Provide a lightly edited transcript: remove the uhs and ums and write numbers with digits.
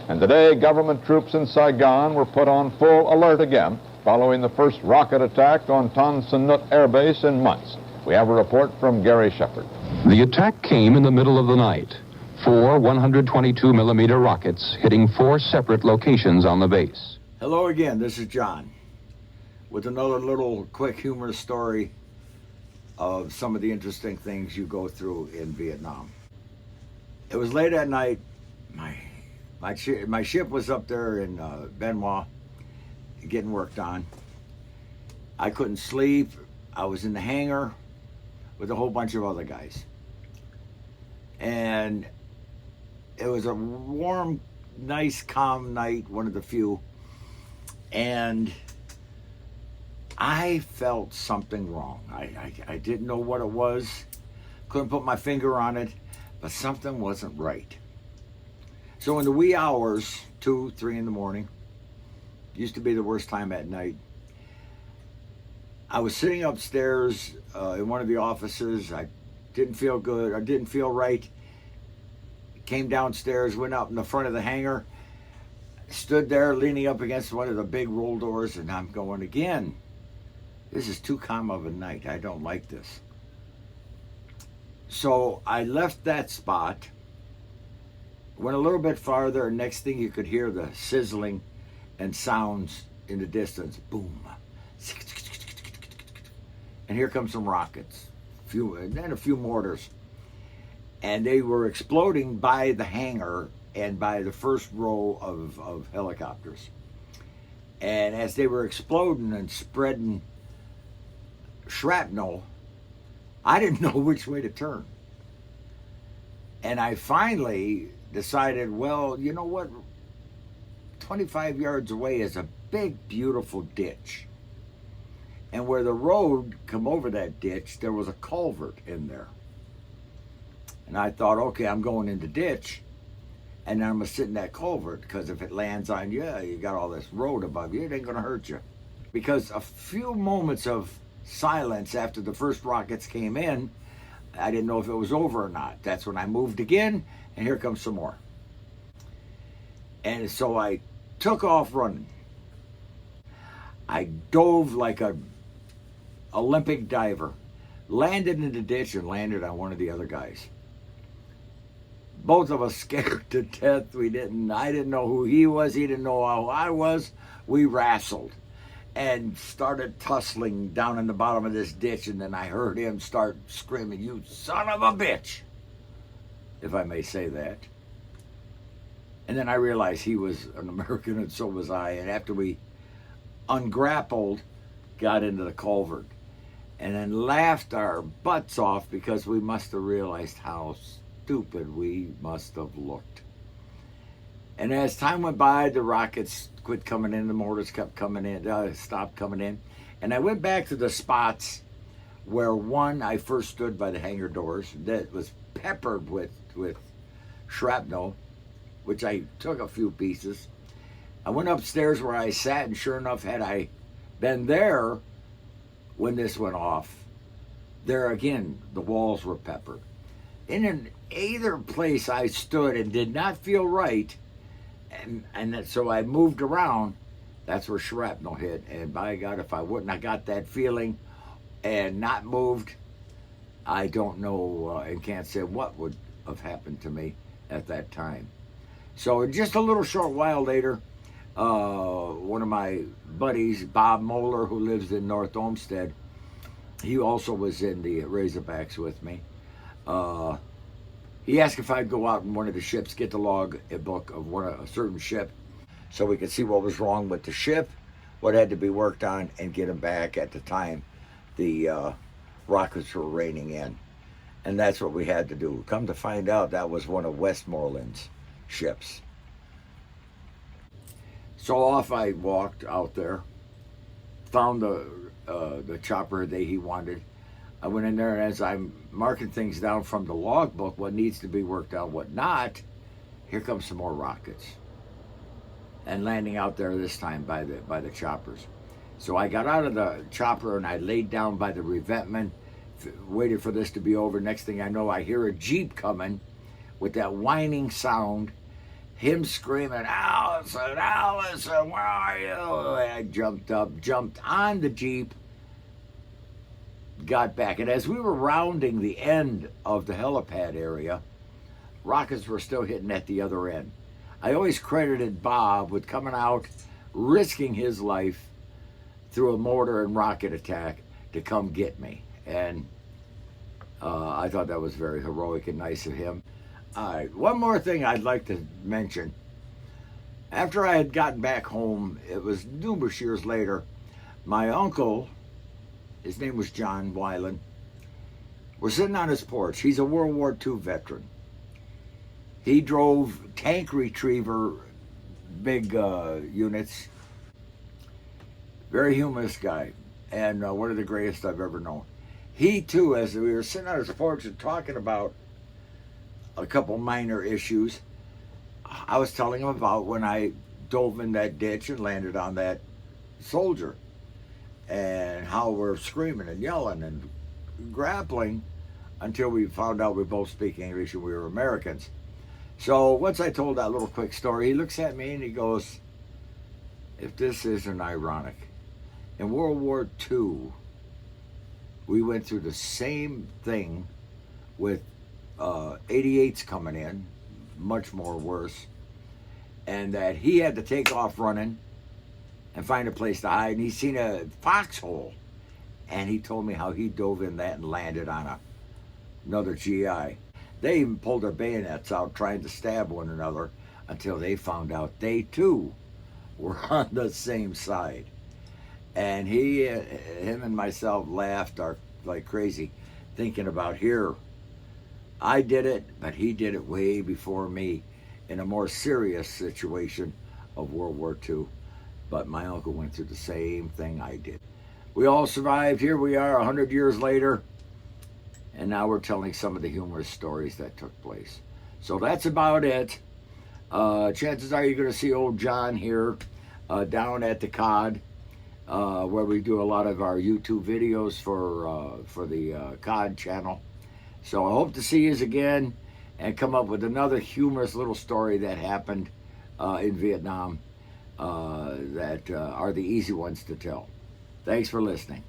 And today, government troops in Saigon were put on full alert again following the first rocket attack on Tan Son Nhut Air Base in months. We have a report from Gary Shepard. The attack came in the middle of the night. 4 122-millimeter rockets hitting 4 separate locations on the base. Hello again, this is John with another little quick humorous story of some of the interesting things you go through in Vietnam. It was late at night. My ship was up there in Benoit getting worked on. I couldn't sleep. I was in the hangar with a whole bunch of other guys. And it was a warm, nice, calm night, one of the few. And I felt something wrong. I didn't know what it was. Couldn't put my finger on it, but something wasn't right. So in the wee hours, 2, 3 in the morning, used to be the worst time at night, I was sitting upstairs in one of the offices. I didn't feel good. I didn't feel right. Came downstairs, went out in the front of the hangar, stood there leaning up against one of the big roll doors, and I'm going again. This is too calm of a night. I don't like this. So I left that spot, went a little bit farther, and next thing you could hear the sizzling and sounds in the distance. Boom. And here come some rockets, and then a few mortars. And they were exploding by the hangar and by the first row of helicopters. And as they were exploding and spreading shrapnel, I didn't know which way to turn. And I finally decided, well, you know what? 25 yards away is a big, beautiful ditch. And where the road come over that ditch, there was a culvert in there. And I thought, okay, I'm going in the ditch, and then I'm going to sit in that culvert, because if it lands on you, you got all this road above you, it ain't going to hurt you. Because a few moments of silence after the first rockets came in, I didn't know if it was over or not. That's when I moved again, and here comes some more. And so I took off running. I dove like a Olympic diver, landed in the ditch, and landed on one of the other guys. Both of us scared to death. I didn't know who he was. He didn't know how I was. We wrestled and started tussling down in the bottom of this ditch. And then I heard him start screaming, "You son of a bitch," if I may say that. And then I realized he was an American and so was I. And after we ungrappled, got into the culvert and then laughed our butts off, because we must have realized how stupid we must have looked. And as time went by, the rockets quit coming in, the mortars kept coming in, stopped coming in. And I went back to the spots where one, I first stood by the hangar doors that was peppered with shrapnel, which I took a few pieces. I went upstairs where I sat, and sure enough, had I been there when this went off, there again, the walls were peppered. In either place I stood and did not feel right, and so I moved around. That's where shrapnel hit, and by God, if I wouldn't have got that feeling and not moved, I don't know and can't say what would have happened to me at that time. So just a little short while later, one of my buddies, Bob Moeller, who lives in North Olmsted, he also was in the Razorbacks with me. He asked if I'd go out in one of the ships, get the log book of a certain ship, so we could see what was wrong with the ship, what had to be worked on, and get them back at the time the rockets were raining in. And that's what we had to do. Come to find out, that was one of Westmoreland's ships. So off I walked out there, found the chopper that he wanted. I went in there, and as I'm marking things down from the logbook, what needs to be worked out, what not, here comes some more rockets. And landing out there this time by the choppers. So I got out of the chopper and I laid down by the revetment, waited for this to be over. Next thing I know, I hear a Jeep coming with that whining sound, him screaming, Allison, Allison, where are you? And I jumped up, jumped on the Jeep, got back. And as we were rounding the end of the helipad area, rockets were still hitting at the other end. I always credited Bob with coming out, risking his life through a mortar and rocket attack to come get me. And I thought that was very heroic and nice of him. All right, one more thing I'd like to mention. After I had gotten back home, it was numerous years later, my uncle, his name was John Weiland, was sitting on his porch. He's a World War II veteran. He drove tank retriever, big units. Very humorous guy, and one of the greatest I've ever known. He too, as we were sitting on his porch and talking about a couple minor issues, I was telling him about when I dove in that ditch and landed on that soldier, and how we're screaming and yelling and grappling until we found out we both speak English and we were Americans. So once I told that little quick story, he looks at me and he goes, if this isn't ironic, in World War II, we went through the same thing with 88s coming in, much more worse, and that he had to take off running and find a place to hide, and he seen a foxhole, and he told me how he dove in that and landed on another GI. They even pulled their bayonets out trying to stab one another until they found out they too were on the same side. And him and myself laughed like crazy, thinking about here, I did it, but he did it way before me in a more serious situation of World War II. But my uncle went through the same thing I did. We all survived. Here we are 100 years later, and now we're telling some of the humorous stories that took place. So that's about it. Chances are you're going to see old John here down at the COD, where we do a lot of our YouTube videos for the COD channel. So I hope to see you again and come up with another humorous little story that happened in Vietnam that are the easy ones to tell. Thanks for listening.